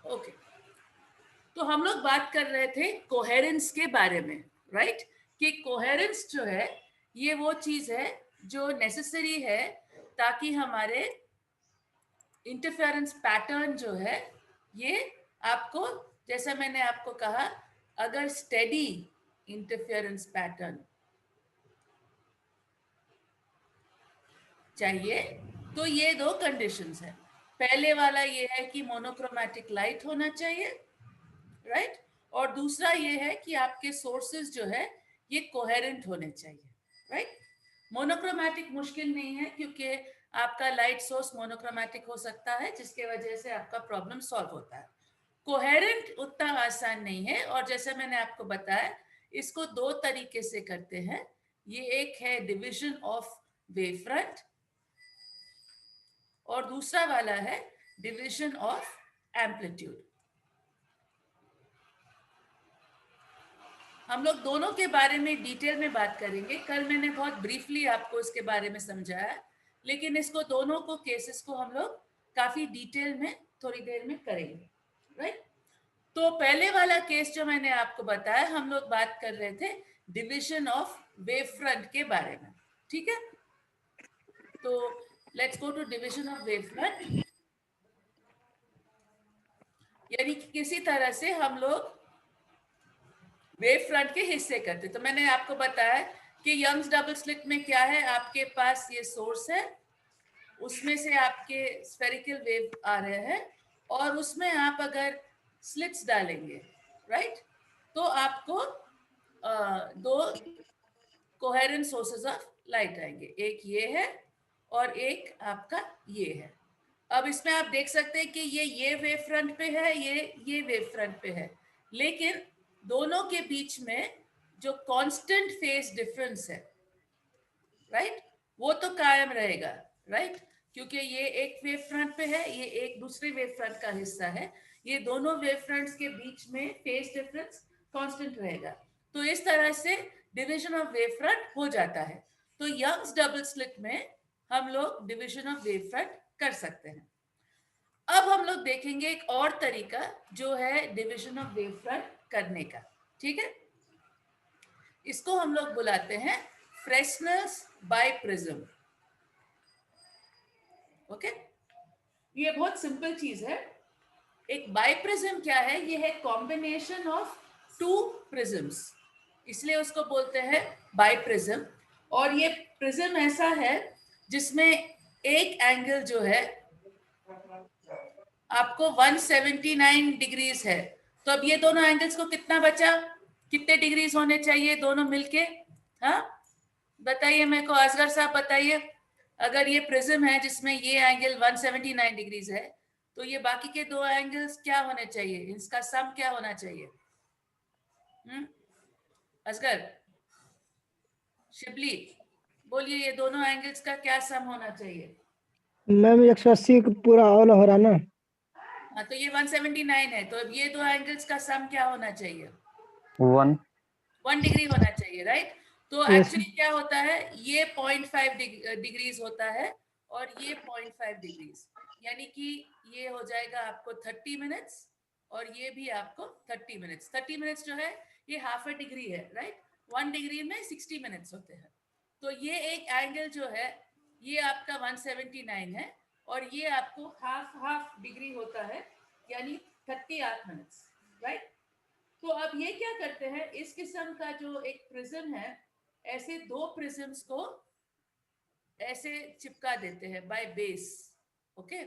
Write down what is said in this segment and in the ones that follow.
Okay, तो हम लोग बात कर रहे थे कोहेरेंस के बारे में, राइट? कि कोहेरेंस जो है ये वो चीज है जो नेसेसरी है ताकि हमारे इंटरफेरेंस पैटर्न जो है ये आपको, जैसा मैंने आपको कहा, अगर स्टेडी इंटरफेरेंस पैटर्न चाहिए तो ये दो कंडीशंस है। पहले वाला ये है कि मोनोक्रोमैटिक लाइट होना चाहिए, राइट? और दूसरा ये है कि आपके सोर्सेज जो है ये कोहेरेंट होने चाहिए, राइट? मोनोक्रोमैटिक मुश्किल नहीं है क्योंकि आपका लाइट सोर्स मोनोक्रोमैटिक हो सकता है जिसके वजह से आपका प्रॉब्लम सॉल्व होता है। कोहेरेंट उतना आसान नहीं है, और जैसे मैंने आपको बताया इसको दो तरीके से करते हैं। ये एक है डिवीजन ऑफ वेव फ्रंट और दूसरा वाला है डिवीजन ऑफ एम्पलीट्यूड। हम लोग दोनों के बारे में डिटेल में बात करेंगे। कल मैंने बहुत ब्रीफली आपको इसके बारे में समझाया, लेकिन इसको दोनों को केसेस को हम लोग काफी डिटेल में थोड़ी देर में करेंगे, राइट? तो पहले वाला केस जो मैंने आपको बताया, हम लोग बात कर रहे थे डिवीजन ऑफ वेव फ्रंट के बारे में, ठीक है? तो let's go to division of wavefront. यानी कि किसी तरह से हम लोग वेव फ्रंट के हिस्से करते। तो मैंने आपको बताया कि यंग्स डबल स्लिट में क्या है, आपके पास ये सोर्स है, उसमें से आपके स्फेरिकल वेव आ रहे हैं और उसमें आप अगर स्लिट्स डालेंगे, राइट, तो आपको दो कोहेरेंट सोर्सेज ऑफ लाइट आएंगे। एक ये है और एक आपका ये है। अब इसमें आप देख सकते हैं कि ये वेव फ्रंट पे है, ये वेव फ्रंट पे है, लेकिन दोनों के बीच में जो कांस्टेंट फेज डिफरेंस है, राइट, वो तो कायम रहेगा, राइट? क्योंकि ये एक वेव फ्रंट पे है, ये एक दूसरे वेव फ्रंट का हिस्सा है। ये दोनों वेव फ्रंट्स के बीच में फेज डिफरेंस कांस्टेंट रहेगा। तो इस तरह से डिवीजन ऑफ वेव फ्रंट हो जाता है। तो यंग्स डबल स्लिट में हम लोग डिवीजन ऑफ वेव फ्रंट कर सकते हैं। अब हम लोग देखेंगे एक और तरीका जो है डिवीजन ऑफ वेव फ्रंट करने का, ठीक है? इसको हम लोग बुलाते हैं फ्रेस्नेल्स बाइप्रिज्म। ओके, ये बहुत सिंपल चीज है। एक बाइप्रिज्म क्या है? ये है कॉम्बिनेशन ऑफ टू प्रिज्म्स, इसलिए उसको बोलते हैं बाइप्रिज्म। और ये प्रिज्म ऐसा है जिसमें एक एंगल जो है आपको 179 डिग्रीज है। तो अब ये दोनों एंगल्स को कितना बचा, कितने डिग्रीज होने चाहिए दोनों मिलके? हाँ बताइए मेरे को, असगर साहब बताइए। अगर ये प्रिज्म है जिसमें ये एंगल 179 डिग्रीज है, तो ये बाकी के दो एंगल्स क्या होने चाहिए, इसका सम क्या होना चाहिए? असगर, शिबली, बोलिए, ये दोनों एंगल्स का क्या सम होना चाहिए? मैम 180 पूरा ऑल हो रहा ना। हाँ, तो ये 179 है, तो अब ये दो एंगल्स का सम क्या होना चाहिए? 1 डिग्री होना चाहिए, राइट? तो यस। एक्चुअली क्या होता है, ये 0.5 डिग्रीज होता है और ये 0.5 डिग्रीज, यानी कि ये हो जाएगा आपको 30 मिनट्स और ये भी आपको 30 मिनट्स। 30 मिनट्स जो है ये हाफ अ डिग्री है, राइट? 1 डिग्री में 60 मिनट्स होते हैं। तो ये एक एंगल जो है ये आपका 179 है और ये आपको हाफ हाफ डिग्री होता है, यानी 38 मिनट्स, राइट? तो अब ये क्या करते हैं, इस किस्म का जो एक प्रिज्म है, ऐसे दो प्रिज्म्स को ऐसे चिपका देते हैं बाय बेस। ओके,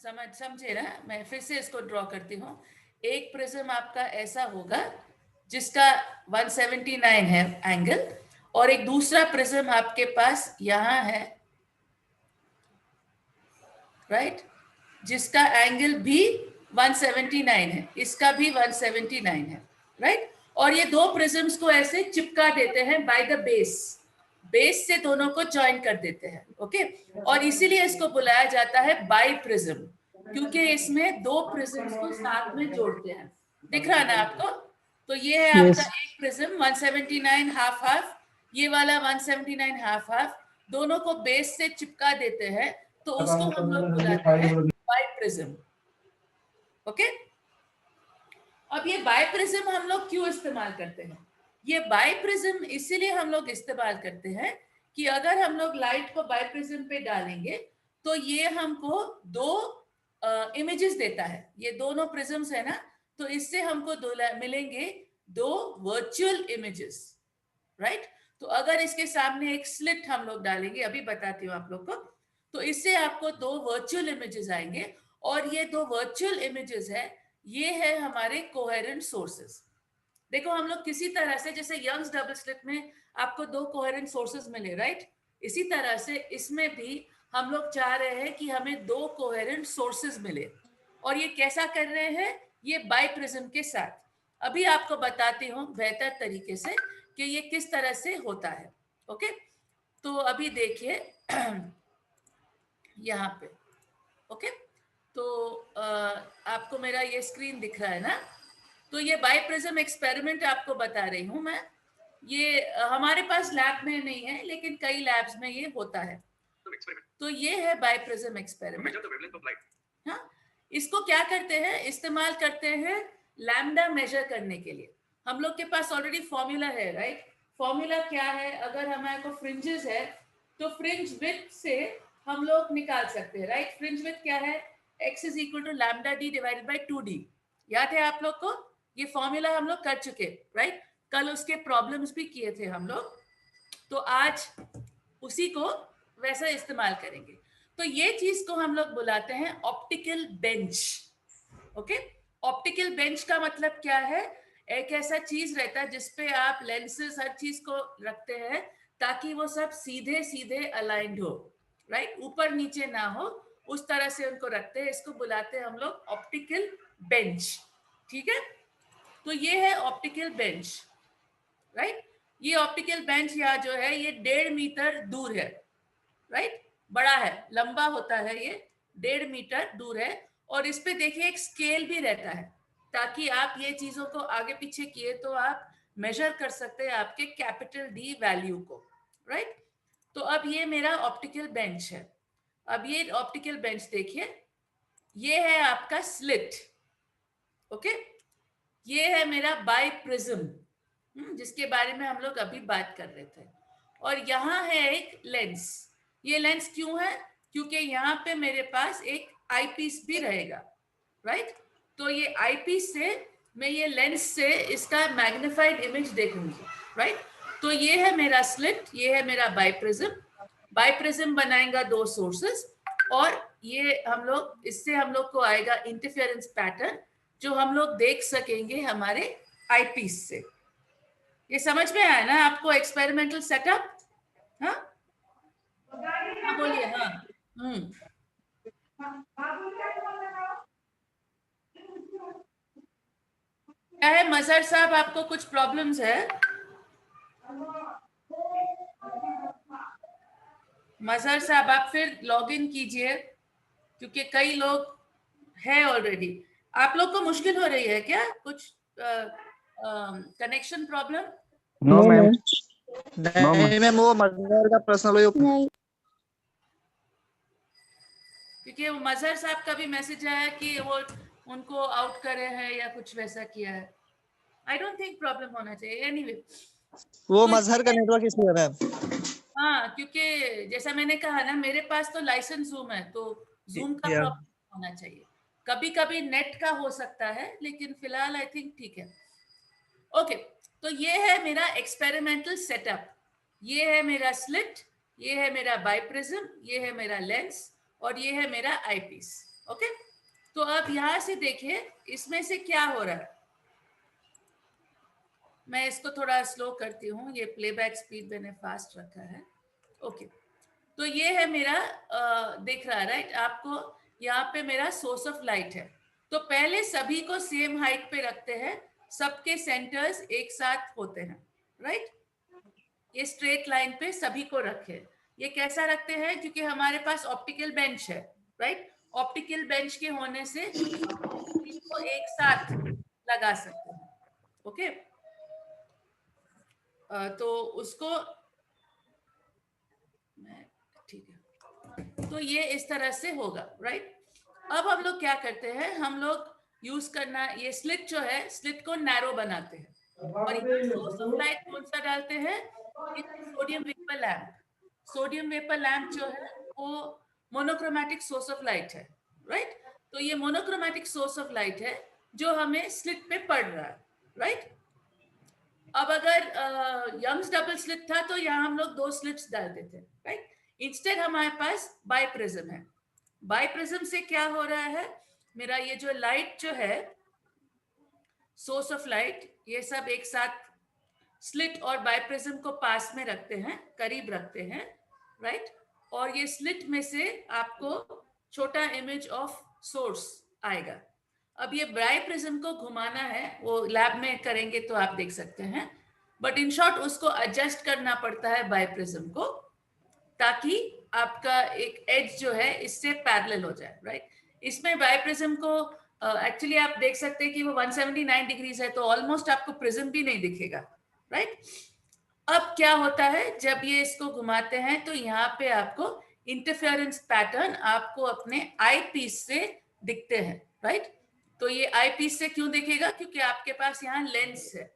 समझे ना? मैं फिर से इसको ड्रॉ करती हूँ। एक प्रिज्म आपका ऐसा होगा जिसका 179 है एंगल, और एक दूसरा प्रिज्म आपके पास यहाँ है, राइट, जिसका एंगल भी 179 है, इसका भी 179 है, राइट? और ये दो प्रिज्म्स को ऐसे चिपका देते हैं बाय द बेस, बेस से दोनों को ज्वाइन कर देते हैं। ओके, और इसीलिए इसको बुलाया जाता है बाई प्रिज्म, क्योंकि इसमें दो प्रिज्म्स को साथ में जोड़ते हैं। दिख रहा है ना आपको? तो ये है आपका यस। एक प्रिज्म 179 हाफ हाफ, ये वाला 179 हाफ हाफ, दोनों को बेस से चिपका देते हैं, तो उसको हम लोग बुलाते हैं बाई प्रिज्म। ओके। अब ये बाइप्रिज्म हम लोग क्यों इस्तेमाल करते हैं? ये बाइप्रिज्म इसीलिए हम लोग इस्तेमाल करते हैं कि अगर हम लोग लाइट को बाइप्रिज्म पे डालेंगे तो ये हमको दो इमेजेस देता है। ये दोनों प्रिज्म्स है ना, तो इससे हमको मिलेंगे दो वर्चुअल इमेजेस, राइट। तो अगर इसके सामने एक स्लिट हम लोग डालेंगे, अभी बताती हूँ आप लोग को, तो इससे आपको दो वर्चुअल इमेजेस आएंगे और ये दो वर्चुअल इमेजेस है, ये है हमारे कोहेरेंट सोर्सेस। देखो हम लोग किसी तरह से, जैसे यंग्स डबल स्लिट में आपको दो कोहेरेंट सोर्सेस मिले, राइट, इसी तरह से इसमें भी हम लोग चाह रहे हैं कि हमें दो कोहेरेंट सोर्सेस मिले। और ये कैसा कर रहे हैं? ये बाइप्रिज्म के साथ। अभी आपको बताती हूँ बेहतर तरीके से कि ये किस तरह से होता है। ओके, तो अभी देखिए यहाँ पे। ओके, तो आपको मेरा ये स्क्रीन दिख रहा है ना? तो ये बाइप्रिज्म एक्सपेरिमेंट आपको बता रही हूँ मैं। ये हमारे पास लैब में नहीं है, लेकिन कई लैब्स में ये होता है। तो ये है बाइप्रिज्म एक्सपेरिमेंट। हाँ, इसको क्या करते हैं? इस्तेमाल करते हैं लैम्डा मेजर करने के लिए। हम लोग के पास ऑलरेडी फॉर्मूला है, राइट। फॉर्मूला क्या है? अगर हमारे को फ्रिंजेस है तो फ्रिंज विड्थ से हम लोग निकाल सकते हैं, राइट। फ्रिंज विड्थ क्या है? x is equal to lambda d divided by 2d। याद है आप लोग को? ये फॉर्मूला हम लोग कर चुके, राइट। कल उसके प्रॉब्लम्स भी किए थे हम लोग, तो आज उसी को वैसा इस्तेमाल करेंगे। तो ये चीज को हम लोग बुलाते हैं optical bench. Okay, optical bench का मतलब क्या है? एक ऐसा चीज रहता है जिसपे आप लेंसेज हर चीज को रखते हैं ताकि वो सब सीधे सीधे अलाइंड हो, राइट, ऊपर नीचे ना हो, उस तरह से उनको रखते हैं। इसको बुलाते हैं हम लोग ऑप्टिकल बेंच, ठीक है। तो ये है ऑप्टिकल बेंच, राइट। ये ऑप्टिकल बेंच या जो है ये 1.5 मीटर दूर है, राइट, बड़ा है, लंबा होता है, ये 1.5 मीटर दूर है। और इस पे देखिए एक स्केल भी रहता है ताकि आप ये चीजों को आगे पीछे किए तो आप मेजर कर सकते हैं आपके कैपिटल डी वैल्यू को, राइट। तो अब ये मेरा ऑप्टिकल बेंच है। अब ये ऑप्टिकल बेंच देखिए, ये है आपका स्लिट, ओके। ये है मेरा बाइप्रिज्म, जिसके बारे में हम लोग अभी बात कर रहे थे। और यहाँ है एक लेंस। ये लेंस क्यों है? क्योंकि यहाँ पे मेरे पास एक आईपीस भी रहेगा, राइट। तो ये आईपीस से मैं ये लेंस से इसका मैग्निफाइड इमेज देखूंगी, राइट। तो ये है मेरा स्लिट, ये है मेरा बाइप्रिज्म। बाइप्रिज्म बनाएगा दो सोर्सेस और ये हम लोग, इससे हम लोग को आएगा इंटरफेरेंस पैटर्न जो हम लोग देख सकेंगे हमारे आईपीस से। ये समझ में आया ना आपको एक्सपेरिमेंटल सेटअप? हाँ हाँ बोलिए। हाँ क्या है मजहर साहब, आपको कुछ प्रॉब्लम्स है? मजहर साहब आप फिर लॉग इन कीजिए, क्योंकि कई लोग है ऑलरेडी। आप लोग को मुश्किल हो रही है क्या? कुछ कनेक्शन प्रॉब्लम? No ma'am. नहीं मैम, वो मजहर का पर्सनल नहीं। क्योंकि वो मजहर साहब का भी मैसेज आया कि वो उनको आउट करे हैं या कुछ वैसा किया है। आई डोंट थिंक प्रॉब्लम होना चाहिए। एनीवे, वो तो मजहर का नेटवर्क इशू है मैम। हाँ, क्योंकि जैसा मैंने कहा ना, मेरे पास तो लाइसेंस जूम है, तो जूम का प्रॉब्लम होना चाहिए। कभी कभी नेट का हो सकता है, लेकिन फिलहाल आई थिंक ठीक है। ओके, तो ये है मेरा एक्सपेरिमेंटल सेटअप। ये है मेरा स्लिट, ये है मेरा बाइप्रिज्म, ये है मेरा लेंस और ये है मेरा आईपीस। ओके, तो अब यहां से देखिए इसमें से क्या हो रहा है। मैं इसको थोड़ा स्लो करती हूँ, ये प्लेबैक स्पीड मैंने फास्ट रखा है। ओके, तो ये है मेरा दिख रहा है, राइट आपको? यहाँ पे मेरा सोर्स ऑफ लाइट है। तो पहले सभी को सेम हाइट पे रखते हैं, सबके सेंटर्स एक साथ होते हैं, राइट। ये स्ट्रेट लाइन पे सभी को रखे। ये कैसा रखते हैं? क्योंकि हमारे पास ऑप्टिकल बेंच है, राइट। ऑप्टिकल बेंच के होने से को एक साथ लगा सकते हैं, ओके। तो उसको ठीक है, तो ये इस तरह से होगा, राइट। अब हम लोग क्या करते हैं, हम लोग यूज करना, ये स्लिट जो है, स्लिट को नैरो बनाते हैं। और सोर्स ऑफ लाइट कौन सा डालते हैं? Sodium vapour lamp. Sodium vapour lamp जो है वो मोनोक्रोमैटिक सोर्स ऑफ लाइट है, राइट? तो ये मोनोक्रोमैटिक सोर्स ऑफ लाइट है जो हमें स्लिट पे पड़ रहा है, राइट? अब अगर यंग्स डबल स्लिट था तो यहाँ हम लोग 2 स्लिट्स डालते थे, राइट? इंस्टेड हमारे पास बाइप्रिज्म है। बाइप्रिज्म से क्या हो रहा है, मेरा ये जो लाइट जो है, सोर्स ऑफ लाइट, ये सब एक साथ स्लिट और बाइप्रिज्म को पास में रखते हैं, करीब रखते हैं, राइट? और ये स्लिट में से आपको छोटा इमेज ऑफ सोर्स आएगा। अब ये बाइप्रिज्म को घुमाना है, वो लैब में करेंगे तो आप देख सकते हैं, बट इन शॉर्ट उसको एडजस्ट करना पड़ता है बाइप्रिज्म को, ताकि आपका एक एज जो है इससे पैरेलल हो जाए, राइट? इसमें बाइप्रिज्म को एक्चुअली आप देख सकते हैं कि वो 179 डिग्रीज है, तो ऑलमोस्ट आपको प्रिज्म भी नहीं दिखेगा, राइट? अब क्या होता है, जब ये इसको घुमाते हैं तो यहाँ पे आपको इंटरफेरेंस पैटर्न आपको अपने आई पीस से दिखते हैं, राइट? तो ये आई पीस से क्यों दिखेगा? क्योंकि आपके पास यहाँ लेंस है।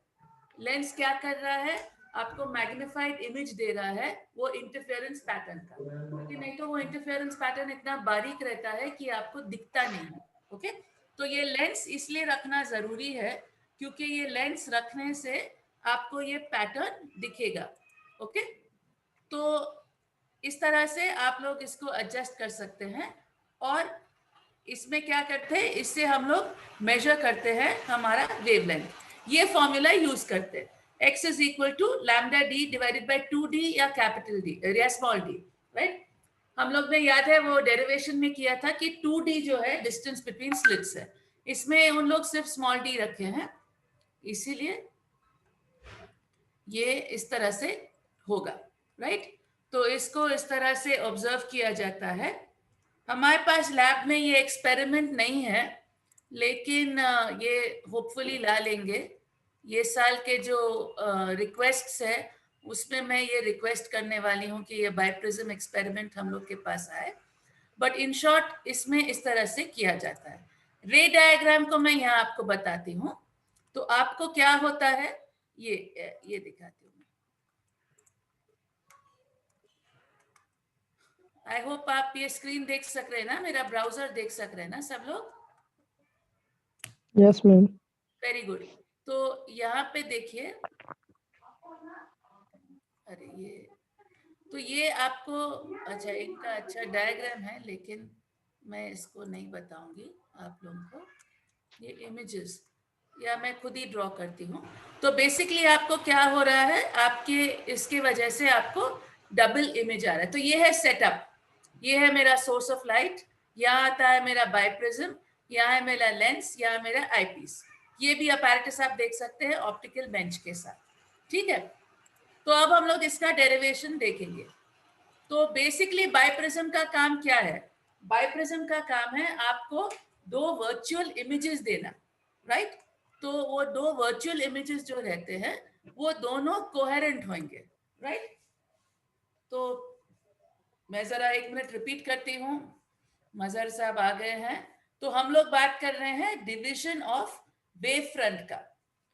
लेंस क्या कर रहा है? आपको मैग्निफाइड इमेज दे रहा है वो इंटरफेरेंस पैटर्न का, क्योंकि नहीं तो वो इंटरफेरेंस पैटर्न इतना बारीक रहता है कि आपको दिखता नहीं है, ओके? तो ये लेंस इसलिए रखना जरूरी है क्योंकि ये लेंस रखने से आपको ये पैटर्न दिखेगा, ओके? तो इस तरह से आप लोग इसको एडजस्ट कर सकते हैं। और इसमें क्या करते हैं, इससे हम लोग मेजर करते हैं हमारा वेवलेंथ। ये फॉर्मूला यूज करते हैं, x is equal to lambda d divided by 2d या कैपिटल डी या स्मॉल डी, राइट? हम लोग ने याद है वो डेरिवेशन में किया था कि 2d जो है डिस्टेंस बिटवीन स्लिट्स है, इसमें उन लोग सिर्फ स्मॉल डी रखे हैं, इसीलिए ये इस तरह से होगा, राइट? तो इसको इस तरह से ऑब्जर्व किया जाता है। हमारे पास लैब में ये एक्सपेरिमेंट नहीं है, लेकिन ये होपफुली ला लेंगे। ये साल के जो रिक्वेस्ट्स है उसमें मैं ये रिक्वेस्ट करने वाली हूँ कि ये बाइप्रिज्म एक्सपेरिमेंट हम लोग के पास आए। बट इन शॉर्ट इसमें इस तरह से किया जाता है। रे डायग्राम को मैं यहाँ आपको बताती हूँ। तो आपको क्या होता है, ये दिखाती हूँ। आई होप आप ये स्क्रीन देख सक रहे हैं ना, मेरा ब्राउजर देख सक रहे हैं ना सब लोग? Yes ma'am. Very good. तो यहाँ पे देखिए, अरे ये आपको, अच्छा इनका अच्छा डायग्राम है, लेकिन मैं इसको नहीं बताऊंगी आप लोगों को। ये इमेजेस या मैं खुद ही ड्रॉ करती हूँ। तो बेसिकली आपको क्या हो रहा है, आपके इसके वजह से आपको डबल इमेज आ रहा है। तो ये है सेटअप, ये है मेरा सोर्स ऑफ लाइट, यहाँ आता है मेरा बाइप्रिज्म, यहाँ है मेरा लेंस, यहाँ मेरा आईपीस। ये भी अपैरेटस आप देख सकते हैं ऑप्टिकल बेंच के साथ, ठीक है? तो अब हम लोग इसका डेरिवेशन देखेंगे। तो बेसिकली बाइप्रिज्म का काम क्या है? बाइप्रिज्म का काम है आपको 2 वर्चुअल इमेजेस देना, राइट? तो वो 2 वर्चुअल इमेजेस जो रहते हैं वो दोनों कोहेरेंट होंगे, राइट? तो मैं जरा 1 मिनट रिपीट करती हूँ, मजहर साहब आ गए हैं। तो हम लोग बात कर रहे हैं डिविजन ऑफ वेव फ्रंट का,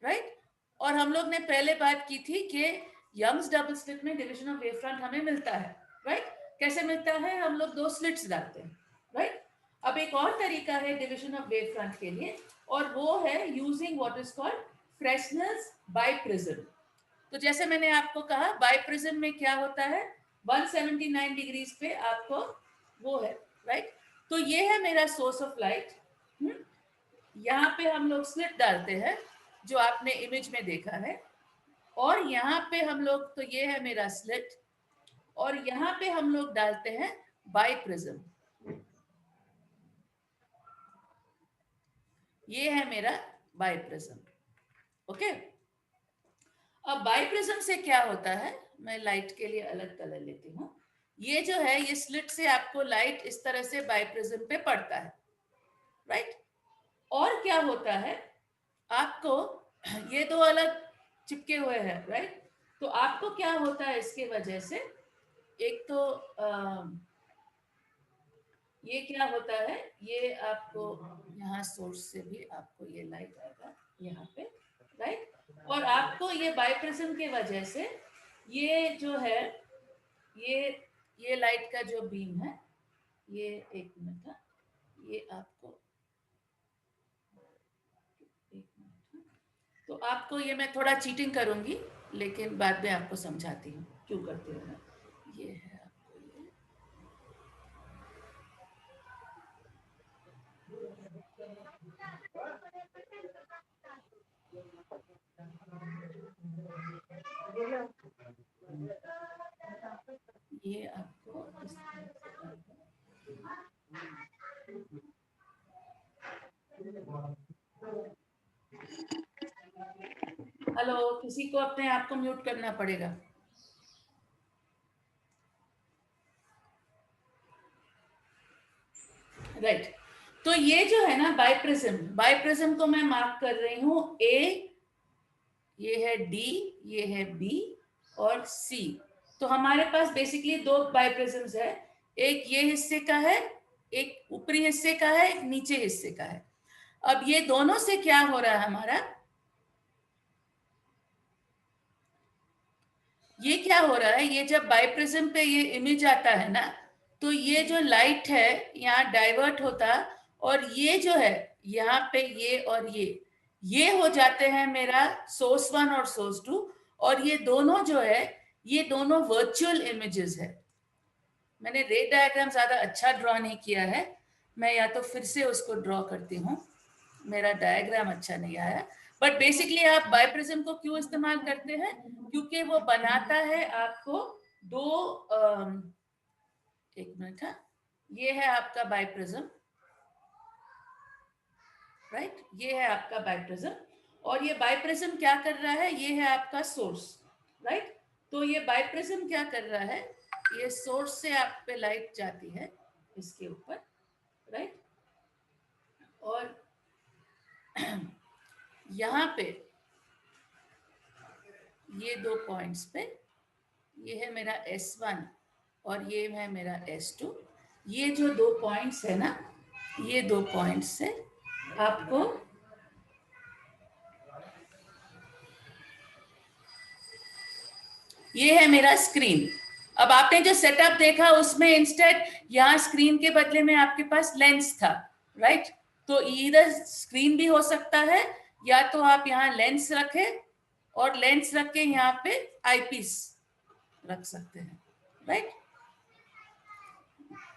राइट? और हम लोग ने पहले बात की थी कि यंग्स डबल स्लिट में डिविजन ऑफ वेव फ्रंट हमें मिलता है, राइट? कैसे मिलता है? हम लोग 2 स्लिट्स डालते हैं, राइट? अब एक और तरीका है डिविजन ऑफ वेव फ्रंट के लिए, और वो है using what is called Fresnel's biprism. तो जैसे मैंने आपको कहा, बाइप्रिज्म में क्या होता है, 179 डिग्रीज पे आपको वो है, राइट? तो ये है मेरा सोर्स ऑफ लाइट। यहाँ पे हम लोग स्लिट डालते हैं जो आपने इमेज में देखा है, और यहाँ पे हम लोग, तो ये है मेरा स्लिट, और यहाँ पे हम लोग डालते हैं बाइप्रिज्म। ये है मेरा बाइप्रिज्म, ओके? अब बाइप्रिज्म से क्या होता है, मैं लाइट के लिए अलग कलर लेती हूँ। ये जो है, ये स्लिट से आपको लाइट इस तरह से बाइप्रिज्म पे पड़ता है, राइट? और क्या होता है, आपको ये 2 अलग चिपके हुए हैं, राइट? तो आपको क्या होता है इसके वजह से, एक तो ये क्या होता है, ये आपको यहाँ सोर्स से भी आपको ये लाइट आएगा यहाँ पे, राइट। और आपको ये बाइप्रिज्म के वजह से ये जो है ये लाइट का जो बीम है, ये एक मिनट है, ये आपको एक मिनट, तो आपको ये मैं थोड़ा चीटिंग करूंगी लेकिन बाद में आपको समझाती हूँ क्यों करती हूँ मैं। ये है आपको ये आपको इस तरह से, हेलो, किसी को अपने आप को म्यूट करना पड़ेगा। राइट, तो ये जो है ना बाइप्रिज्म को मैं मार्क कर रही हूं ए, ये है डी, ये है बी और सी। तो हमारे पास बेसिकली दो बाइप्रिज्म्स है, एक ये हिस्से का है, एक ऊपरी हिस्से का है, एक नीचे हिस्से का है। अब ये दोनों से क्या हो रहा है हमारा, ये क्या हो रहा है, ये जब बाइप्रिज्म पे ये इमेज आता है ना, तो ये जो लाइट है यहाँ डाइवर्ट होता, और ये जो है यहाँ पे ये और ये हो जाते हैं मेरा सोर्स 1 और सोर्स 2, और ये दोनों जो है ये दोनों वर्चुअल इमेजेस है। मैंने रे डायग्राम ज्यादा अच्छा ड्रॉ नहीं किया है, मैं या तो फिर से उसको ड्रॉ करती हूँ, मेरा डायग्राम अच्छा नहीं आया। बट बेसिकली आप बाइप्रिज्म को क्यों इस्तेमाल करते हैं, क्योंकि वो बनाता है आपको दो एक मिनट है, ये है आपका बाइप्रिज्म, राइट, ये है आपका बाइप्रिज्म, और ये बाइप्रिज्म क्या कर रहा है, ये है आपका सोर्स, राइट। तो ये बाइप्रिज्म क्या कर रहा है, ये सोर्स से आप पे लाइट जाती है इसके ऊपर, राइट, और यहाँ पे ये दो पॉइंट्स पे, ये है मेरा S1 और ये है मेरा S2, ये जो दो पॉइंट्स है ना, ये दो पॉइंट्स से आपको ये है मेरा स्क्रीन। अब आपने जो सेटअप देखा उसमें इंस्टेड यहाँ स्क्रीन के बदले में आपके पास लेंस था, राइट। तो इधर स्क्रीन भी हो सकता है, या तो आप यहाँ लेंस रखे और लेंस रख के यहाँ पे आईपीस रख सकते हैं, राइट।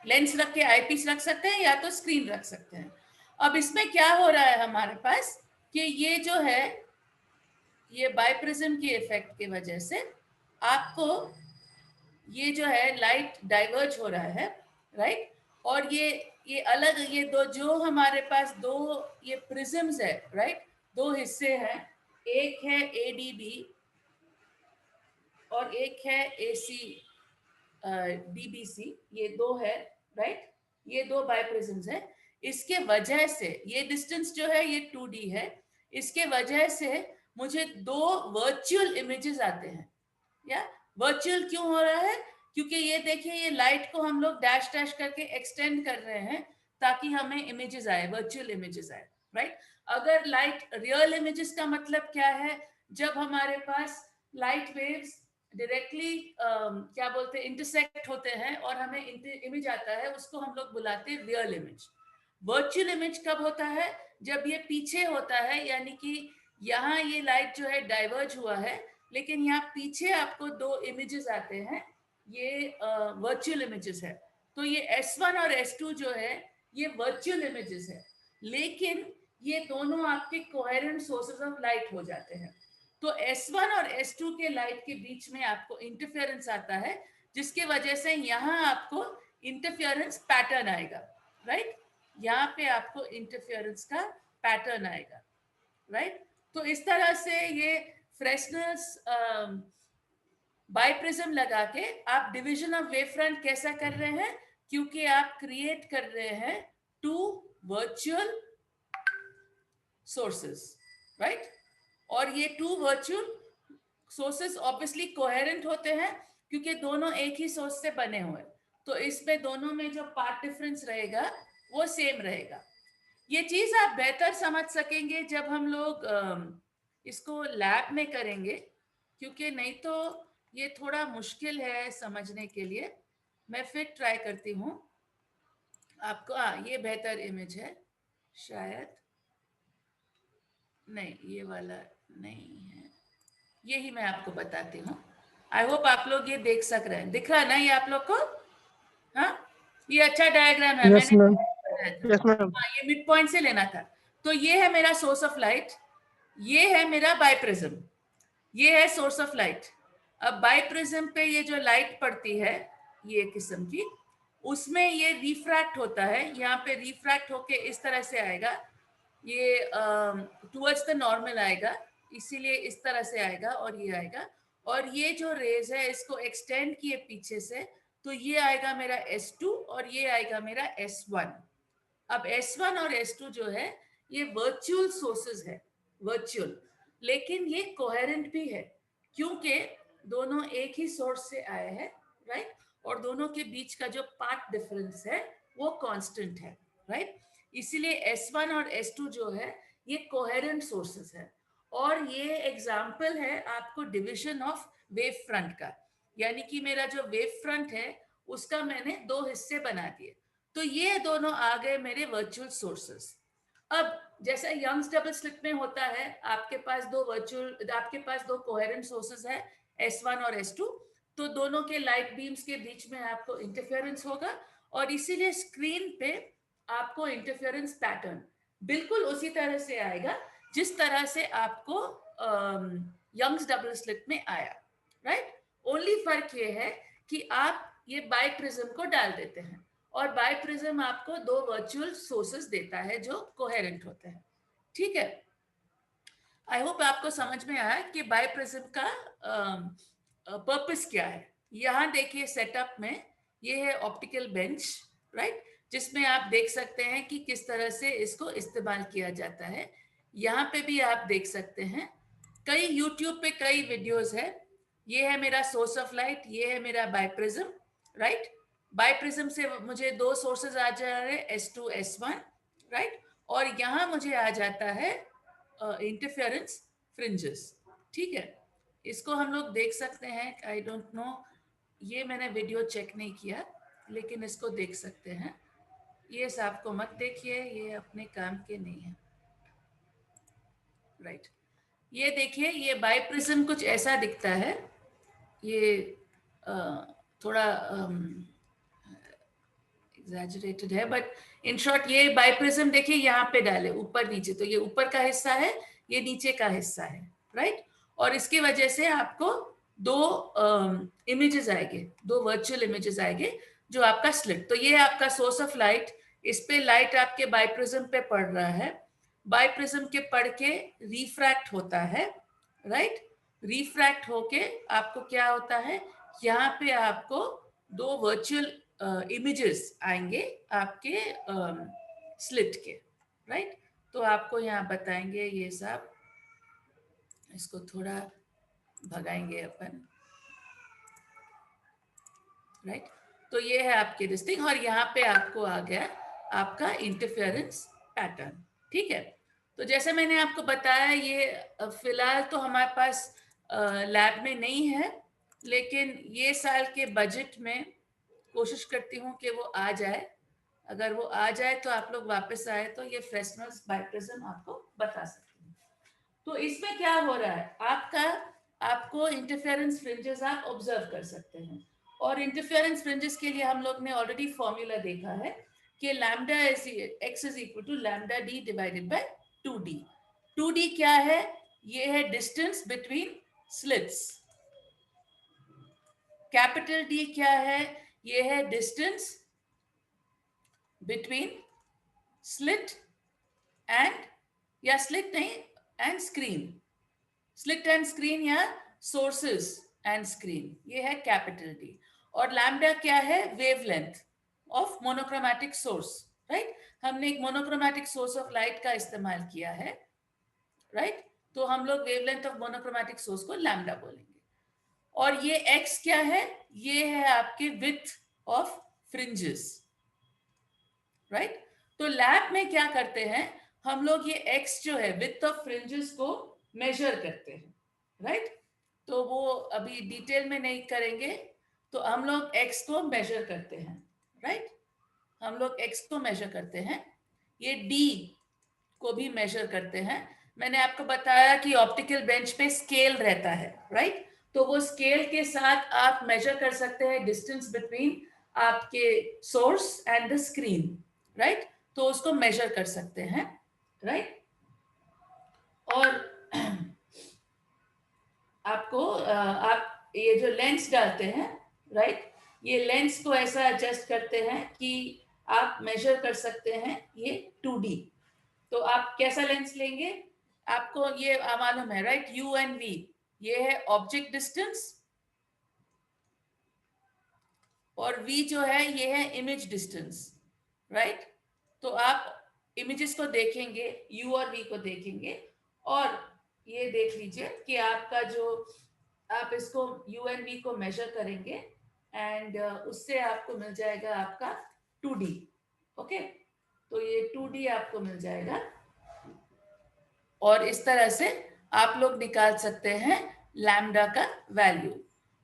लेंस रख के आईपीस रख सकते हैं या तो स्क्रीन रख सकते हैं। अब इसमें क्या हो रहा है हमारे पास कि ये जो है ये बाइप्रिज्म की इफेक्ट की वजह से आपको ये जो है लाइट डाइवर्ज हो रहा है, राइट। और ये अलग, ये दो जो हमारे पास दो ये प्रिज्म्स है, राइट, दो हिस्से हैं, एक है एडीबी और एक है एसी डीबीसी, ये दो है, राइट, ये दो बाइप्रिज्म्स है। इसके वजह से ये डिस्टेंस जो है ये 2D है, इसके वजह से मुझे दो वर्चुअल इमेजेस आते हैं। या वर्चुअल क्यों हो रहा है, क्योंकि ये देखिए ये लाइट को हम लोग डैश डैश करके एक्सटेंड कर रहे हैं ताकि हमें इमेजेस आए, वर्चुअल इमेजेस आए, राइट। अगर लाइट रियल इमेजेस का मतलब क्या है, जब हमारे पास लाइट वेव्स डायरेक्टली क्या बोलते हैं इंटरसेक्ट होते हैं और हमें इमेज आता है, उसको हम लोग बुलाते हैं रियल इमेज। वर्चुअल इमेज कब होता है, जब ये पीछे होता है, यानी कि यहाँ ये लाइट जो है डाइवर्ज हुआ है, लेकिन यहाँ पीछे आपको दो इमेजेस आते हैं, ये वर्चुअल इमेजेस है। तो ये S1 और S2 जो है ये वर्चुअल इमेजेस है, लेकिन ये दोनों आपके कोहेरेंट सोर्सेज ऑफ लाइट हो जाते हैं। तो S1 और S2 के लाइट के बीच में आपको इंटरफेरेंस आता है, जिसके वजह से यहाँ आपको इंटरफेरेंस पैटर्न आएगा, राइट। यहाँ पे आपको इंटरफेरेंस का पैटर्न आएगा, राइट। तो इस तरह से ये फ्रेस्नेल्स बाइप्रिज्म लगा के आप डिवीजन ऑफ वेव फ्रंट कैसा कर रहे हैं, क्योंकि आप क्रिएट कर रहे हैं टू वर्चुअल सोर्सेस, राइट। और ये two virtual sources obviously coherent होते हैं क्योंकि दोनों एक ही सोर्स से बने हुए, तो इसमें दोनों में जो पार्ट डिफरेंस रहेगा वो सेम रहेगा। ये चीज आप बेहतर समझ सकेंगे जब हम लोग इसको लैब में करेंगे, क्योंकि नहीं तो ये थोड़ा मुश्किल है समझने के लिए। मैं फिर ट्राई करती हूँ आपको। ये बेहतर इमेज है शायद, नहीं ये वाला नहीं है, यही मैं आपको बताती हूँ। आई होप आप लोग ये देख सक रहे हैं, दिख रहा है ना ये आप लोग को? हाँ, ये अच्छा डायग्राम है। यस मैंने मैम। Yes ma'am. हाँ, ये मिड पॉइंट से लेना था। तो ये है मेरा सोर्स ऑफ लाइट, ये है मेरा बाइप्रिज्म, ये है सोर्स ऑफ लाइट। अब बाइप्रिज्म पे ये जो लाइट पड़ती है ये किस्म की, उसमें ये रिफ्रैक्ट होता है, यहाँ पे रिफ्रैक्ट होके इस तरह से आएगा, ये टुवर्ड्स द नॉर्मल आएगा, इसीलिए इस तरह से आएगा और ये आएगा। और ये जो रेज है इसको एक्सटेंड किए पीछे से, तो ये आएगा मेरा S2 और ये आएगा मेरा S1। अब S1 और S2 जो है ये वर्चुअल सोर्सेज है, वर्चुअल, लेकिन ये कोहेरेंट भी है, क्योंकि दोनों एक ही सोर्स से आए हैं, राइट? और दोनों के बीच का जो पाथ डिफरेंस है वो कांस्टेंट है, राइट? इसीलिए S1 और S2 जो है ये कोहेरेंट सोर्सेज है। और ये एग्जाम्पल है आपको डिविजन ऑफ वेव फ्रंट का, यानी कि मेरा जो वेव फ्रंट है उसका मैंने दो हिस्से बना दिए। तो ये दोनों आ गए मेरे वर्चुअल सोर्सेस। अब जैसा यंग्स डबल स्लिट में होता है, आपके पास दो कोहेरेंट सोर्सेस है, S1 और S2, तो दोनों के लाइट बीम्स के बीच में आपको इंटरफेरेंस होगा, और इसीलिए स्क्रीन पे आपको इंटरफेरेंस पैटर्न बिल्कुल उसी तरह से आएगा जिस तरह से आपको यंग्स डबल स्लिट में आया, राइट? ओनली फर्क ये है कि आप ये बाइप्रिज्म को डाल देते हैं, और बाइप्रिज्म आपको दो वर्चुअल सोर्सेस देता है जो कोहेरेंट होते हैं, ठीक है? आई होप आपको समझ में आया कि बाइप्रिज्म का पर्पस क्या है। यहाँ देखिए सेटअप में ये है ऑप्टिकल बेंच, राइट, जिसमें आप देख सकते हैं कि किस तरह से इसको इस्तेमाल किया जाता है। यहाँ पे भी आप देख सकते हैं, कई यूट्यूब पे कई वीडियोस है। ये है मेरा सोर्स ऑफ लाइट, ये है मेरा बाइप्रिज्म, राइट? बाइप्रिज्म से मुझे दो सोर्सेज आ जा रहे हैं, S2 S1, राइट? और यहाँ मुझे आ जाता है इंटरफेरेंस फ्रिंजेस, ठीक है? इसको हम लोग देख सकते हैं, आई डोंट नो, ये मैंने वीडियो चेक नहीं किया, लेकिन इसको देख सकते हैं। ये सांप को मत देखिए, ये अपने काम के नहीं है, राइट? ये देखिए, ये बाइप्रिज्म कुछ ऐसा दिखता है, ये थोड़ा एग्जैजरेटेड है, बट इन शॉर्ट ये बाइप्रिज्म देखिए यहाँ पे डाले ऊपर नीचे, तो ये ऊपर का हिस्सा है, ये नीचे का हिस्सा है, राइट? और इसकी वजह से आपको दो इमेजेस आएंगे, दो वर्चुअल इमेजेस आएंगे जो आपका स्लिट। तो ये आपका सोर्स ऑफ लाइट, इस पे लाइट आपके बाइप्रिज्म पे पड़ रहा है, बाइप्रिज्म के पड़ के रिफ्रैक्ट होता है, राइट? रिफ्रैक्ट होके आपको क्या होता है, यहाँ पे आपको दो वर्चुअल इमेजेस आएंगे आपके स्लिट के, राइट? तो आपको यहाँ बताएंगे ये सब, इसको थोड़ा भगाएंगे अपन, राइट? तो ये है आपके डिस्टिंग, और यहाँ पे आपको आ गया आपका इंटरफेरेंस पैटर्न, ठीक है? तो जैसे मैंने आपको बताया, ये फिलहाल तो हमारे पास लैब में नहीं है, लेकिन ये साल के बजट में कोशिश करती हूँ कि वो आ जाए। अगर वो आ जाए तो आप लोग वापस आए तो ये फ्रेस्नेल्स बाइप्रिज्म आपको बता सकती हूँ। तो इसमें क्या हो रहा है, आपको इंटरफेरेंस फ्रिंजेस आप ऑब्जर्व कर सकते हैं, और इंटरफेरेंस फ्रिंजेस के लिए हम लोग ने ऑलरेडी फॉर्मूला देखा है कि लैम्डा x is equal to lambda d divided by 2d। 2d क्या है? ये है distance between slits. Capital D क्या है? ये है डिस्टेंस बिटवीन स्लिट एंड, या स्लिट नहीं, and screen, slit and screen या सोर्सेस एंड स्क्रीन, ये है कैपिटल D। और लैम्डा क्या है? Wavelength of monochromatic source, right? हमने एक मोनोक्रोमैटिक सोर्स ऑफ लाइट का इस्तेमाल किया है, राइट? तो हम लोग वेवलेंथ ऑफ मोनोक्रोमैटिक सोर्स को लैम्डा बोलेंगे। और ये x क्या है? ये है आपके विड्थ ऑफ फ्रिंजेस, राइट? तो लैब में क्या करते हैं हम लोग, ये x जो है विड्थ ऑफ फ्रिंजेस को मेजर करते हैं, राइट? तो वो अभी डिटेल में नहीं करेंगे, तो हम लोग x को मेजर करते हैं, राइट? हम लोग x को मेजर करते हैं, ये d को भी मेजर करते हैं। मैंने आपको बताया कि ऑप्टिकल बेंच पे स्केल रहता है, राइट? तो वो स्केल के साथ आप मेजर कर सकते हैं डिस्टेंस बिटवीन आपके source and the screen, right? तो उसको मेजर कर सकते हैं, राइट? और आपको आप ये जो लेंस डालते हैं, राइट, ये लेंस को ऐसा एडजस्ट करते हैं कि आप मेजर कर सकते हैं ये 2D। तो आप कैसा लेंस लेंगे, आपको ये मालूम है, राइट? U एंड V, ये है ऑब्जेक्ट डिस्टेंस, और V जो है ये है इमेज डिस्टेंस, राइट? तो आप इमेजेस को देखेंगे, U और V को देखेंगे, और ये देख लीजिए कि आपका जो आप इसको U एंड V को मेजर करेंगे एंड उससे आपको मिल जाएगा आपका 2D, ओके? तो ये 2D आपको मिल जाएगा, और इस तरह से आप लोग निकाल सकते हैं लैम्डा का वैल्यू।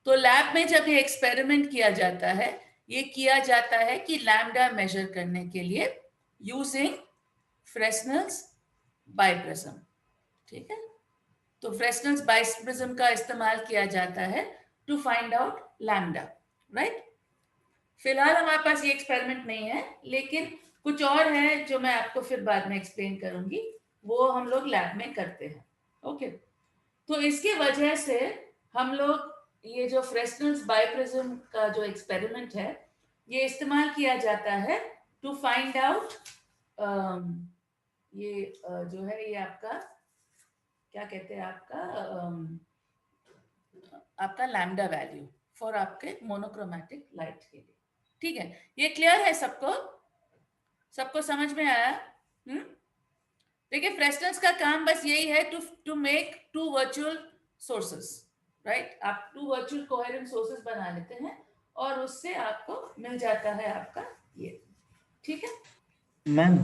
तो लैब में जब ये एक्सपेरिमेंट किया जाता है, ये किया जाता है कि लैम्डा मेजर करने के लिए यूजिंग फ्रेस्नेल्स बाइप्रिज्म, ठीक है? तो फ्रेस्नेल्स बाइप्रिज्म का इस्तेमाल किया जाता है to find out lambda, right? फिलहाल हमारे पास ये एक्सपेरिमेंट नहीं है, लेकिन कुछ और है जो मैं आपको फिर बाद में एक्सप्लेन करूंगी, वो हम लोग लैब में करते हैं, ओके? तो इसकी वजह से हम लोग ये जो फ्रेस्नेल्स बाइप्रिज्म का जो एक्सपेरिमेंट है, ये इस्तेमाल किया जाता है टू फाइंड आउट ये जो है ये आपका क्या कहते हैं, आपका लैम्डा वैल्यू फॉर आपके मोनोक्रोमैटिक लाइट के लिए, ठीक है? ये क्लियर है सबको? सबको समझ में आया? देखिए, फ्रेस्नेल्स का काम बस यही है to make two virtual sources, right? आप टू वर्चुअल कोहेरेंट सोर्सेस बना लेते हैं और उससे आपको मिल जाता है आपका ये, ठीक है? मैम,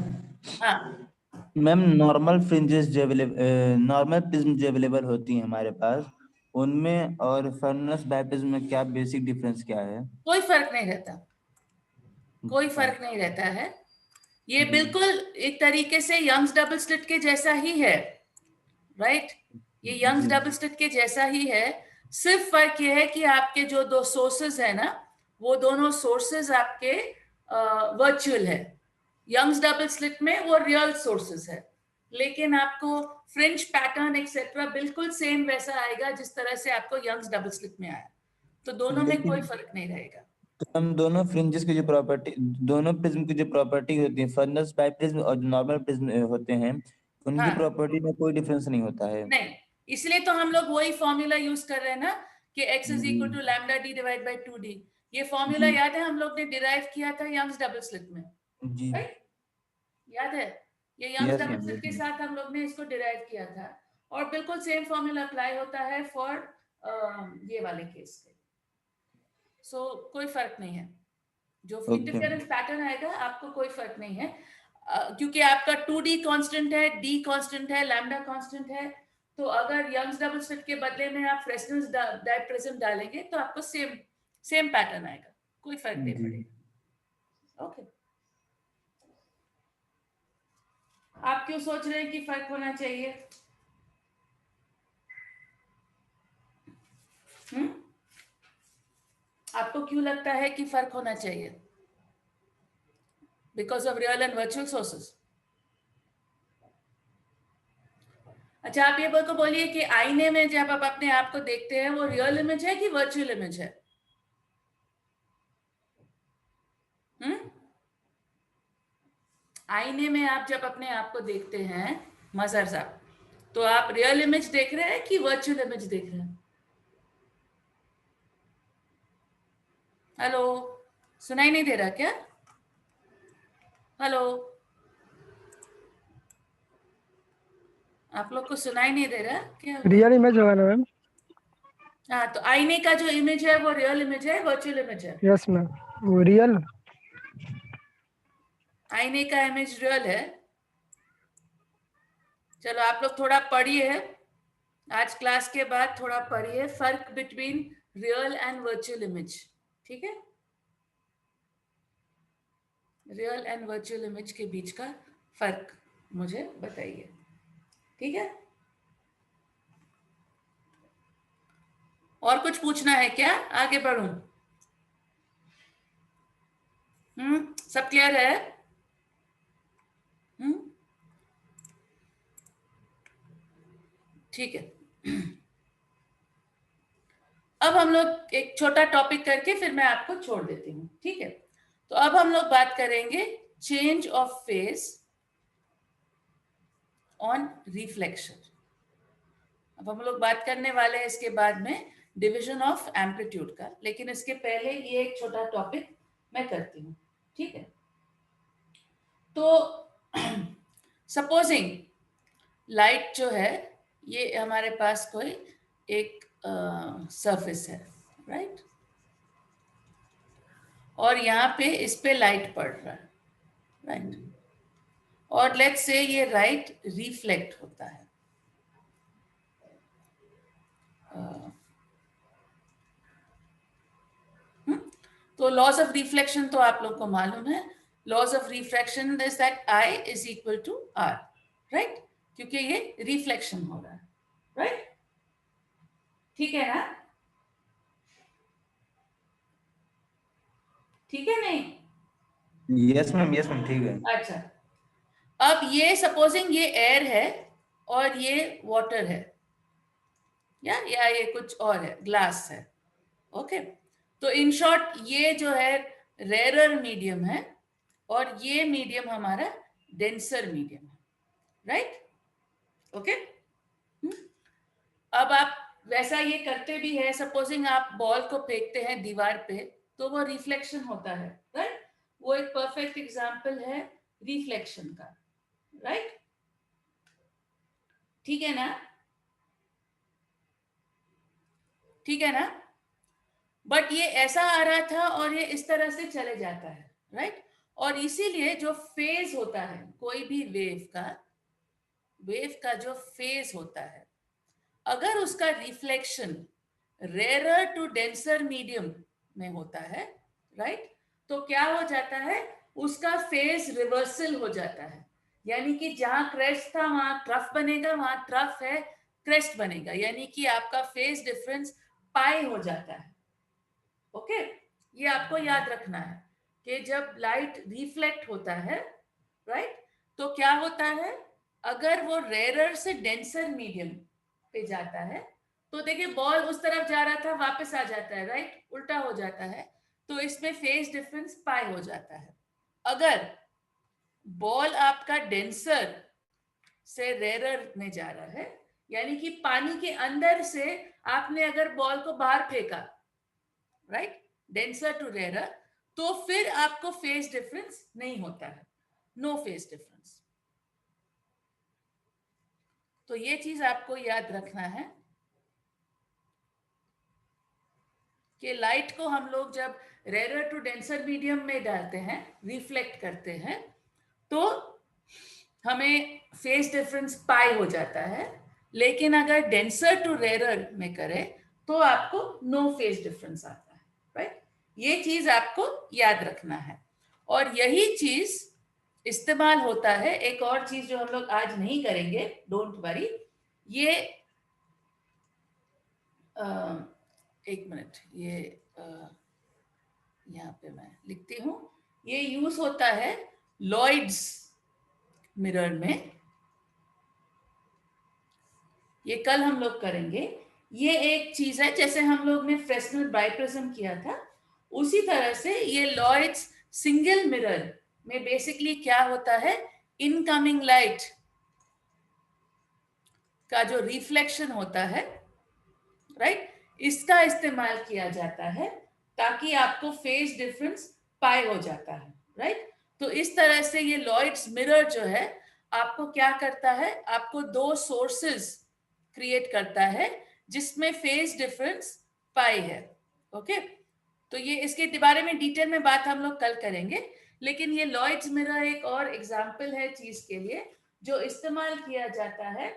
हाँ मैम नॉर्मल फ्रिंजेस जो नॉर्मल प्रिज्म जो अवेलेबल होती हैं हमारे पास, उनमें और फ्रेस्नेल्स बाइप्रिज्म में क्या बेसिक डिफरेंस क्या है? कोई फर्क नहीं रहता, कोई फर्क नहीं रहता है। ये बिल्कुल एक तरीके से यंग्स डबल स्लिट के जैसा ही है, राइट? ये यंग्स डबल स्लिट के जैसा ही है, सिर्फ फर्क ये है कि आपके जो दो सोर्सेज है ना, वो दोनों सोर्सेज आपके वर्चुअल है। यंग्स डबल स्लिट में वो रियल सोर्सेज है, लेकिन आपको फ्रिंज पैटर्न एक्सेट्रा बिल्कुल सेम वैसा आएगा जिस तरह से आपको यंग्स डबल स्लिट में आया। तो दोनों में कोई फर्क नहीं रहेगा। तो हम दोनों फ्रिंजेस की जो प्रॉपर्टी, दोनों प्रिज्म की जो प्रॉपर्टी होती है, फ्रेस्नेल्स बाइप्रिज्म और नॉर्मल प्रिज्म होते हैं, उनकी हाँ, प्रॉपर्टी में कोई डिफरेंस नहीं होता है। नहीं, इसलिए तो हम लोग वही फॉर्मूला यूज कर रहे हैं ना कि x is equal to lambda d divide by 2d। ये फॉर्मूला याद है हम लोग ने डिराइव किया था यंग्स डबल स्लिट में, जी, राइट? याद है? ये Young's yes double ma'am, slit के साथ हम लोग ने इसको डिराइव किया था, और बिल्कुल सेम फॉर्मूला अप्लाई होता है फॉर ये वाले केस के। सो कोई फर्क नहीं है, जो इंटरफेरेंस पैटर्न आएगा आपको कोई फर्क नहीं है, क्योंकि आपका 2d कांस्टेंट है, d कांस्टेंट है, लैम्डा कांस्टेंट है। तो अगर यंग्स डबल स्लिट के बदले में आप फ्रेस्नेल्स बाइप्रिज्म डालेंगे तो आपको सेम पैटर्न आएगा, कोई फर्क नहीं पड़ेगा, ओके? आप क्यों सोच रहे हैं कि फर्क होना चाहिए? आपको क्यों लगता है कि फर्क होना चाहिए? Because of real and virtual sources. अच्छा, आप ये को बोलिए कि आईने में जब आप अपने आप को देखते हैं, वो रियल इमेज है कि वर्चुअल इमेज है? आईने में आप जब अपने आप को देखते हैं मजहर साहब, तो आप रियल इमेज देख रहे हैं कि वर्चुअल इमेज देख रहे हैं? हेलो, सुनाई नहीं दे रहा क्या? हेलो, आप लोग को सुनाई नहीं दे रहा क्या? रियल इमेज होगा ना मैम? हाँ, तो आईने का जो इमेज है वो रियल इमेज है, वर्चुअल इमेज है? यस मैम, वो रियल। आईने का इमेज रियल है। चलो आप लोग थोड़ा पढ़िए, आज क्लास के बाद थोड़ा पढ़िए फर्क between real and virtual image, ठीक है? रियल एंड वर्चुअल इमेज के बीच का फर्क मुझे बताइए, ठीक है? और कुछ पूछना है क्या? आगे बढ़ूं? सब क्लियर है? ठीक है। अब हम लोग एक छोटा टॉपिक करके फिर मैं आपको छोड़ देती हूँ, ठीक है? तो अब हम लोग बात करेंगे change of phase on reflection. अब हम लोग बात करने वाले हैं इसके बाद में डिवीजन ऑफ एम्पलीट्यूड का, लेकिन इसके पहले ये एक छोटा टॉपिक मैं करती हूँ, ठीक है? तो सपोजिंग लाइट जो है ये हमारे पास कोई एक सरफेस है, राइट? और यहाँ पे इस पे लाइट पड़ रहा है, राइट? और लेट्स से ये लाइट रिफ्लेक्ट होता है। तो लॉज ऑफ रिफ्लेक्शन तो आप लोग को मालूम है। Laws of refraction is that i is equal to r, right? क्योंकि ये रिफ्लेक्शन हो रहा है, राइट? ठीक है ना? ठीक है नहीं? यस मैम, यस मैम, ठीक है। अच्छा, अब ये सपोजिंग ये एयर है और ये वाटर है, या ये कुछ और है, ग्लास है, ओके? तो इन शॉर्ट ये जो है रेरर मीडियम है और ये मीडियम हमारा डेंसर मीडियम है, राइट? ओके? अब आप वैसा ये करते भी है, सपोजिंग आप बॉल को फेंकते हैं दीवार पे तो वो रिफ्लेक्शन होता है, राइट? वो एक परफेक्ट एग्जांपल है रिफ्लेक्शन का, राइट? ठीक है ना? ठीक है ना? बट ये ऐसा आ रहा था और ये इस तरह से चले जाता है, राइट? और इसीलिए जो फेज होता है कोई भी वेव का जो फेज होता है, अगर उसका reflection rarer to denser medium में होता है, राइट? तो क्या हो जाता है, उसका फेज रिवर्सल हो जाता है। यानी कि जहां क्रेस्ट था वहां ट्रफ बनेगा, वहां ट्रफ है क्रेस्ट बनेगा, यानी कि आपका फेज डिफरेंस पाई हो जाता है, ओके? ये आपको याद रखना है कि जब लाइट रिफ्लेक्ट होता है, राइट, तो क्या होता है, अगर वो रेरर से डेंसर मीडियम पे जाता है तो देखिए बॉल उस तरफ जा रहा था वापस आ जाता है, राइट? उल्टा हो जाता है, तो इसमें फेज डिफरेंस पाई हो जाता है। अगर बॉल आपका डेंसर से रेरर में जा रहा है, यानी कि पानी के अंदर से आपने अगर बॉल को बाहर फेंका, राइट, डेंसर टू रेरर, तो फिर आपको फेज डिफरेंस नहीं होता है, नो फेज डिफरेंस। तो ये चीज आपको याद रखना है कि लाइट को हम लोग जब रेरर टू डेंसर मीडियम में डालते हैं, रिफ्लेक्ट करते हैं, तो हमें फेज डिफरेंस पाई हो जाता है। लेकिन अगर डेंसर टू रेरर में करें तो आपको नो फेज डिफरेंस आता है, राइट? ये चीज आपको याद रखना है। और यही चीज इस्तेमाल होता है, एक और चीज जो हम लोग आज नहीं करेंगे, डोंट वरी, ये एक मिनट, ये यहाँ पे मैं लिखती हूँ, ये यूज होता है लॉयड्स मिरर में, ये कल हम लोग करेंगे। ये एक चीज है, जैसे हम लोग ने फ्रेस्नेल बाइप्रिज्म किया था, उसी तरह से ये लॉयड्स सिंगल मिरर में बेसिकली क्या होता है, इनकमिंग लाइट का जो रिफ्लेक्शन होता है, राइट, इसका इस्तेमाल किया जाता है ताकि आपको फेज डिफरेंस पाई हो जाता है, राइट? तो इस तरह से ये लॉयड्स मिरर जो है आपको क्या करता है, आपको दो सोर्सेस क्रिएट करता है जिसमें फेज डिफरेंस पाई है, ओके? तो ये इसके बारे में डिटेल में बात हम लोग कल करेंगे, लेकिन ये लॉयड्स मिरर एक और एग्जाम्पल है चीज के लिए जो इस्तेमाल किया जाता है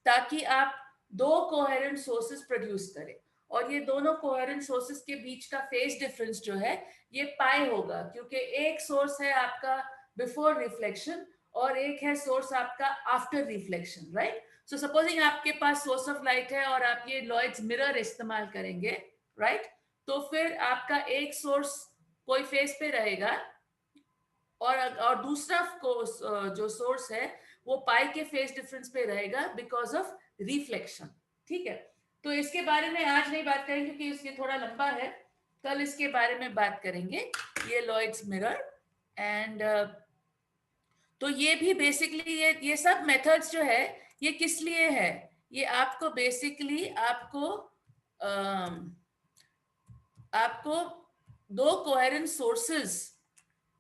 ताकि आप दो कोहेरेंट सोर्सेस प्रोड्यूस करें, और ये दोनों कोहेरेंट सोर्सेस के बीच का फेज डिफरेंस जो है ये पाई होगा, क्योंकि एक सोर्स है आपका बिफोर रिफ्लेक्शन और एक है सोर्स आपका आफ्टर रिफ्लेक्शन, राइट। सो सपोजिंग आपके पास सोर्स ऑफ लाइट है और आप ये लॉयड्स मिरर इस्तेमाल करेंगे, राइट, तो फिर आपका एक सोर्स कोई फेज पे रहेगा और दूसरा जो सोर्स है वो पाई के फेज डिफरेंस पे रहेगा बिकॉज ऑफ रिफ्लेक्शन, ठीक है। तो इसके बारे में आज नहीं बात करेंगे क्योंकि इसके थोड़ा लंबा है, कल इसके बारे में बात करेंगे, ये लॉयड्स मिरर। एंड तो ये भी बेसिकली ये सब मेथड्स जो है ये किस लिए है, ये आपको बेसिकली आपको दो कोहेरेंट सोर्सेस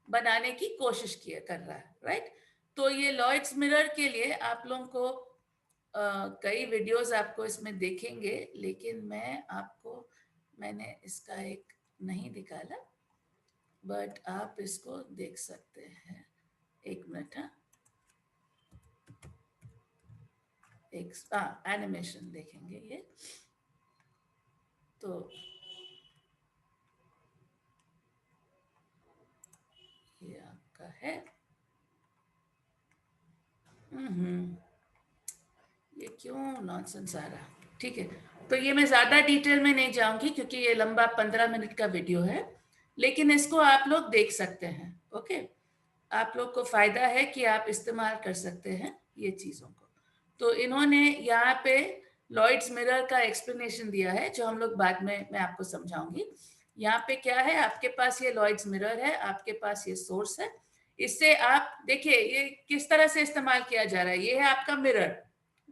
बनाने की कोशिश कर रहा है, राइट। तो ये लॉयड्स मिरर के लिए आप लोगों को कई वीडियोस आपको इसमें देखेंगे, लेकिन मैंने इसका एक नहीं निकाला, बट आप इसको देख सकते हैं। एक मिनट, एनिमेशन देखेंगे ये, तो ये आपका है। ये क्यों नॉनसेंस आ रहा, ठीक है। तो ये मैं ज्यादा डिटेल में नहीं जाऊंगी क्योंकि ये लंबा 15 मिनट का वीडियो है, लेकिन इसको आप लोग देख सकते हैं, ओके। आप लोग को फायदा है कि आप इस्तेमाल कर सकते हैं ये चीजों को। तो इन्होंने यहाँ पे लॉयड्स मिरर का एक्सप्लेनेशन दिया है जो हम लोग बाद में मैं आपको समझाऊंगी। यहाँ पे क्या है, आपके पास ये लॉयड्स मिरर है, आपके पास ये सोर्स है, इससे आप देखिए ये किस तरह से इस्तेमाल किया जा रहा है। ये है आपका मिरर,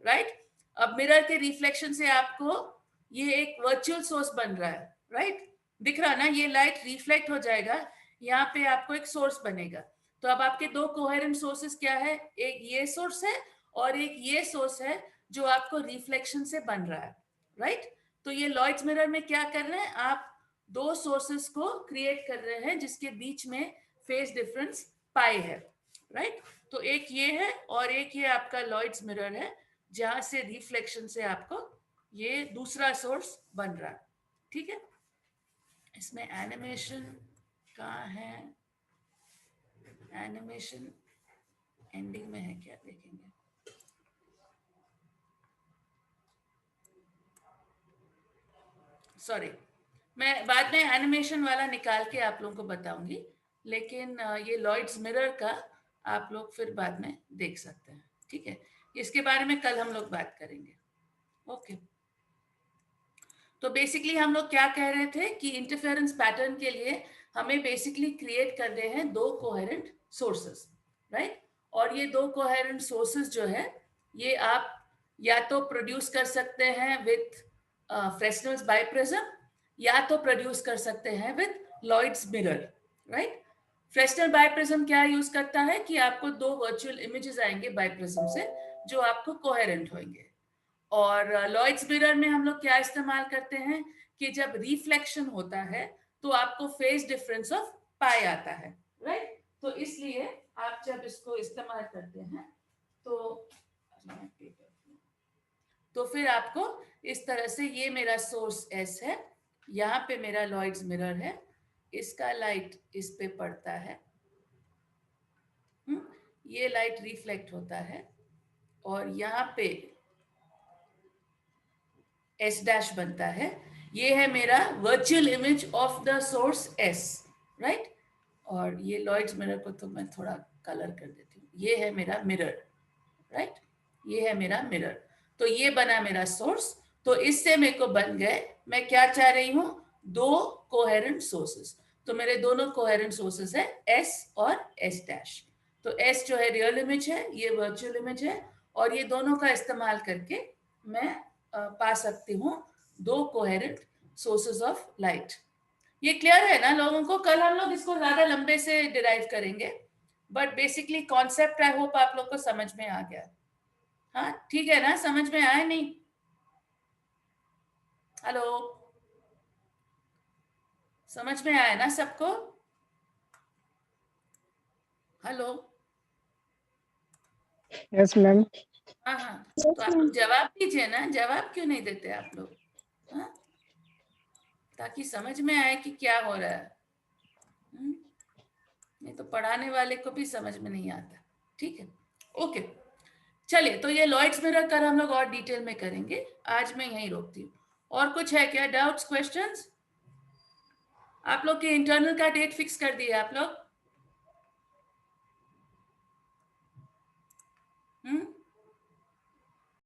राइट। अब मिरर के रिफ्लेक्शन से आपको ये एक वर्चुअल सोर्स बन रहा है, राइट। दिख रहा ना, ये लाइट रिफ्लेक्ट हो जाएगा, यहाँ पे आपको एक सोर्स बनेगा। तो अब आपके दो कोहेरेंट सोर्सेस क्या है, एक ये सोर्स है और एक ये सोर्स है जो आपको रिफ्लेक्शन से बन रहा है, राइट। तो ये लॉयड्स मिरर में क्या कर रहे हैं, आप दो सोर्सेस को क्रिएट कर रहे हैं जिसके बीच में फेज डिफरेंस पाई है, राइट। तो एक ये है और एक ये आपका लॉयड्स मिरर है जहां से रिफ्लेक्शन से आपको ये दूसरा सोर्स बन रहा है, ठीक है। इसमें एनिमेशन कहाँ है, एनिमेशन एंडिंग में है क्या, देखेंगे। सॉरी, मैं बाद में एनिमेशन वाला निकाल के आप लोगों को बताऊंगी, लेकिन ये लॉयड्स मिरर का आप लोग फिर बाद में देख सकते हैं, ठीक है। इसके बारे में कल हम लोग बात करेंगे, ओके। तो बेसिकली हम लोग क्या कह रहे थे कि इंटरफेरेंस पैटर्न के लिए हमें बेसिकली क्रिएट करने हैं दो कोहेरेंट सोर्सेस, राइट। और ये दो कोहेरेंट सोर्सेस जो है ये आप या तो प्रोड्यूस कर सकते हैं विथ फ्रेस्नेल्स बाइप्रिज्म या तो प्रोड्यूस कर सकते हैं with Lloyd's mirror, right. Fresnel biprism क्या यूज करता है कि आपको दो वर्चुअल इमेजेस आएंगे बाइप्रिज्म से जो आपको कोहेरेंट होंगे, और लॉयड्स मिरर में हम लोग क्या इस्तेमाल करते हैं कि जब रिफ्लेक्शन होता है तो आपको फेज डिफरेंस ऑफ पाई आता है, राइट। तो इसलिए आप जब इसको इस्तेमाल करते हैं तो फिर आपको इस तरह से, ये मेरा सोर्स एस है, यहाँ पे मेरा लॉयड्स मिरर है, इसका लाइट इस पे पड़ता है, ये लाइट रिफ्लेक्ट होता है और यहाँ पे एस डैश बनता है। ये है मेरा virtual image of the source S, right. और ये लॉयड्स मिरर को तो मैं थोड़ा कलर कर देती हूँ, ये है मेरा मिरर, राइट। ये है मेरा मिरर, तो ये बना मेरा सोर्स। तो इससे मेरे को बन गए, मैं क्या चाह रही हूँ, दो कोहेरेंट सोर्सेस। तो मेरे दोनों कोहेरेंट सोर्सेस है एस और एस डैश। तो एस जो है रियल इमेज है, ये वर्चुअल इमेज है, और ये दोनों का इस्तेमाल करके मैं पा सकती हूँ दो कोहेरेंट सोर्सेस ऑफ लाइट। ये क्लियर है ना लोगों को? कल हम लोग इसको ज्यादा लंबे से डिराइव करेंगे, but basically concept I hope आप लोग को समझ में आ गया। हाँ ठीक है ना, समझ में आया नहीं? हेलो, समझ में आया ना सबको? Hello, yes ma'am. हाँ हाँ, तो आप लोग जवाब दीजिए ना, जवाब क्यों नहीं देते आप लोग? हाँ? ताकि समझ में आए कि क्या हो रहा है। नहीं तो पढ़ाने वाले को भी समझ में नहीं आता। ठीक है, ओके, चलिए, तो ये लॉयड्स मिरर कर हम लोग और डिटेल में करेंगे। आज मैं यहीं रोकती हूँ। और कुछ है क्या, डाउट्स, क्वेश्चंस? आप लोग के इंटरनल का डेट फिक्स कर दिए आप लोग?